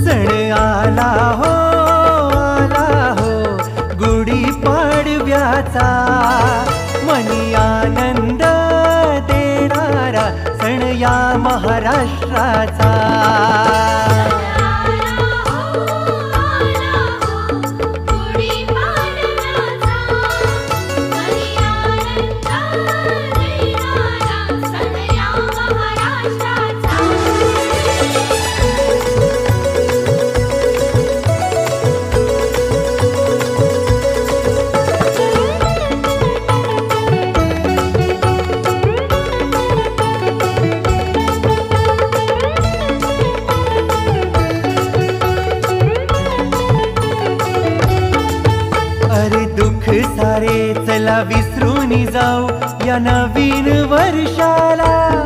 सण आला हो गुढीपाडव्याचा, मनी आनंद देणारा सण या महाराष्ट्राचा। अरे दुःख सारे चला विसरून जाऊ या नवीन वर्षाला।